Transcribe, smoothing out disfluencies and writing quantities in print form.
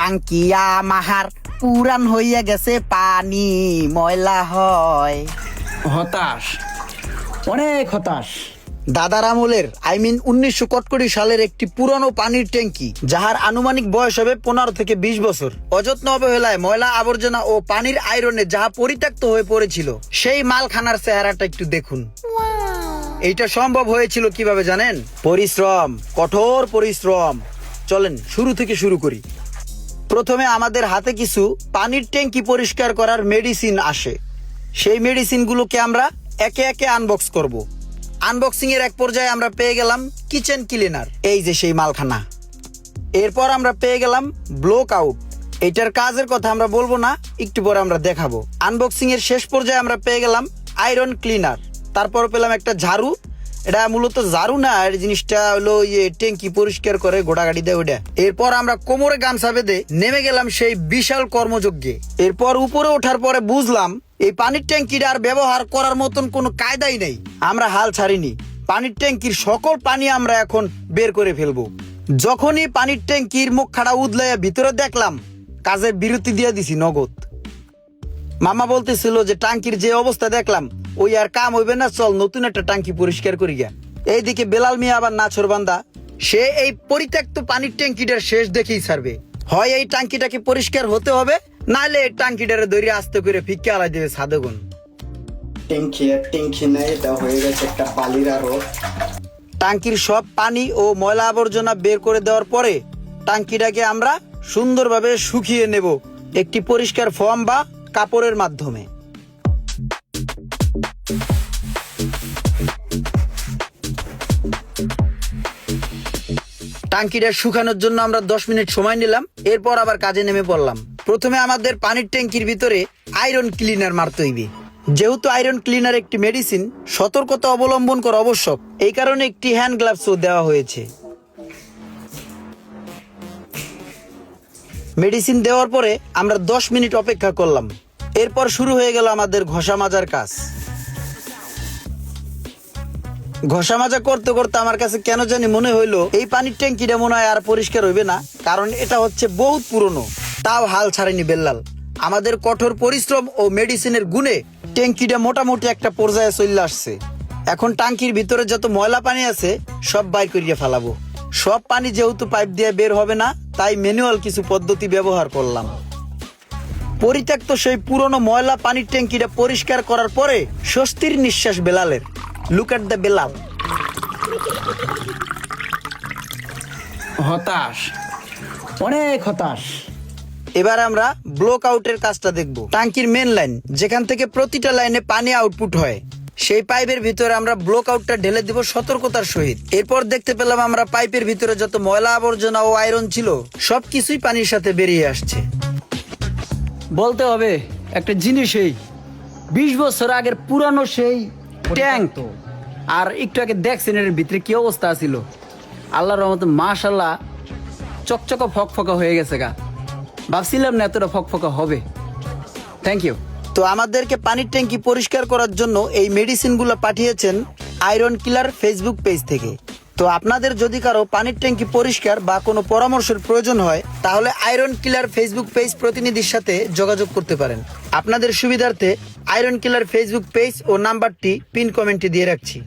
টাঙ্কি আমাহার পুরান হইয়া গেছে, পানি ময়লা হয়। হতাশ, অনেক হতাশ। দাদার আমলের 1900 কটকটি সালের একটি পুরনো পানির ট্যাঙ্কি, যাহার আনুমানিক বয়স হবে 15 থেকে 20 বছর। অযত্ন অবহেলায় ময়লা আবর্জনা ও পানির আয়রনে যাহা পরিত্যক্ত হয়ে পড়েছিল, সেই মালখানার চেহারাটা একটু দেখুন। এইটা সম্ভব হয়েছিল কিভাবে জানেন? পরিশ্রম, কঠোর পরিশ্রম। চলেন শুরু থেকে শুরু করি। প্রথমে আমাদের হাতে কিছু পানির ট্যাঙ্কি পরিষ্কার করার মেডিসিন আসে। সেই মেডিসিনগুলোকে আমরা একে একে আনবক্স করব। আনবক্সিং এর এক পর্যায়ে আমরা পেয়ে গেলাম কিচেন ক্লিনার, এই যে সেই মালখানা। এরপর আমরা পেয়ে গেলাম ব্লক আউট। এটার কাজের কথা আমরা বলবো না, একটু পরে আমরা দেখাবো। আনবক্সিং এর শেষ পর্যায়ে আমরা পেয়ে গেলাম আয়রন ক্লিনার। তারপর পেলাম একটা ঝাড়ু। এটা মূলত ঝাড়ু না, এর জিনিসটা হলো ট্যাঙ্কি পরিষ্কার করে গোটা গাড়ি দেয় ওটা। এরপর আমরা কোমরে গামছা বেঁধে নেমে গেলাম সেই বিশাল কর্মযজ্ঞে। এরপর উপরে ওঠার পরে বুঝলাম এই পানির ট্যাঙ্কিটা আর ব্যবহার করার মতন কোনো কায়দাই নেই। আমরা হাল ছাড়িনি, পানির ট্যাঙ্কির সকল পানি আমরা এখন বের করে ফেলবো। যখনই পানির ট্যাঙ্কির মুখখানা উদলাইয়া ভিতরে দেখলাম, কাজের বিরতি দিয়ে দিছি নগদ। মামা বলতেছিল যে টাঙ্কির যে অবস্থা দেখলাম, ওই আর কাম হইবে না, চল নতুন একটা টাঙ্কি পরিষ্কার করি গা। এইদিকে বেলাল মিয়া আবার নাছরবান্দা, সে এই পরিত্যক্ত পানির ট্যাঙ্কিটার শেষ দেখেই ছাড়বে। হয় এই টাঙ্কিটাকে পরিষ্কার হতে হবে, নাহলে এই টাঙ্কিটারে ধরে আস্তে করে ফিক্কে আলাই দেবে সাদেগুন। ট্যাঙ্কি নাই, এটা হয়ে গেছে একটা বালির আরো। টাঙ্কির সব পানি ও ময়লা আবর্জনা বের করে দেওয়ার পরে টাঙ্কিটাকে আমরা সুন্দরভাবে শুকিয়ে নেব একটি পরিষ্কার ফর্ম বা কাপড়ের মাধ্যমে। টাঙ্কিটা শুকানোর জন্য আমরা 10 মিনিট সময় নিলাম। এরপর আবার কাজে নেমে পড়লাম। প্রথমে আমাদের পানির ট্যাঙ্কির ভিতরে আয়রন ক্লিনার মারতে হইবে। যেহেতু আয়রন ক্লিনার একটি মেডিসিন, সতর্কতা অবলম্বন করা আবশ্যক। এই কারণে একটি হ্যান্ড গ্লাভসও দেওয়া হয়েছে। মেডিসিন দেওয়ার পরে আমরা 10 মিনিট অপেক্ষা করলাম। এরপর শুরু হয়ে গেল আমাদের ঘষা মাজার কাজ। ঘষা মাজা করতে করতে আমার কাছে কেন জানি মনে হইলো এই পানির ট্যাঙ্কিটা মনে হয় আর পরিষ্কার হইবে না, কারণ এটা হচ্ছে বহুত পুরনো। তাও হাল ছাড়েনি বেল্লাল। আমাদের কঠোর পরিশ্রম ও মেডিসিনের গুণে ট্যাঙ্কিটা মোটামুটি একটা পর্যায়ে চলে আসছে। এখন টাঙ্কির ভিতরে যত ময়লা পানি আছে সব বাইর করিয়ে ফেলাবো। সব পানি যেহেতু পাইপ দিয়ে বের হবে না, তাই ম্যানুয়াল কিছু পদ্ধতি ব্যবহার করলাম। পরিত্যক্ত সেই পুরনো ময়লা পানির ট্যাঙ্কিটা পরিষ্কার করার পরে স্বস্তির নিঃশ্বাস বেলালের। Look at the Belal. হতাশ, অনেক হতাশ। এবার আমরা ব্লক আউটের কাজটা দেখব। টাঙ্কির মেন লাইন, যেখান থেকে প্রতিটা লাইনে পানি আউটপুট হয়, সেই পাইপের ভিতরে আমরা ব্লক আউটটা ঢেলে দিব সতর্কতার সহিত। এরপর দেখতে পেলাম আমরা পাইপের ভিতরে যত ময়লা আবর্জনা ও আয়রন ছিল সবকিছুই পানির সাথে বেরিয়ে আসছে। বলতে হবে একটা জিনিস, এই 20 বছর আগের পুরানো সেই ট্যাঙ্ক, আর একটু আগে দেখছেন এর ভিতরে কি অবস্থা ছিল। আল্লাহর রহমতে মাশাআল্লাহ চকচকা ফকফকা হয়ে গেছে গা। ভাবছিলাম না এতটা ফকফকা হবে। Thank you. তো আমাদেরকে পানির ট্যাঙ্কি পরিষ্কার করার জন্য এই মেডিসিনগুলো পাঠিয়েছেন আয়রন কিলার ফেসবুক পেজ থেকে। তো আপনাদের যদি কারো পানির ট্যাঙ্কি পরিষ্কার বা কোনো পরামর্শের প্রয়োজন হয়, তাহলে আয়রন কিলার ফেসবুক পেজ প্রতিনিধির সাথে যোগাযোগ করতে পারেন। আপনাদের সুবিধার্থে আয়রন কিলার ফেসবুক পেজ ও নাম্বারটি পিন কমেন্টে দিয়ে রাখছি।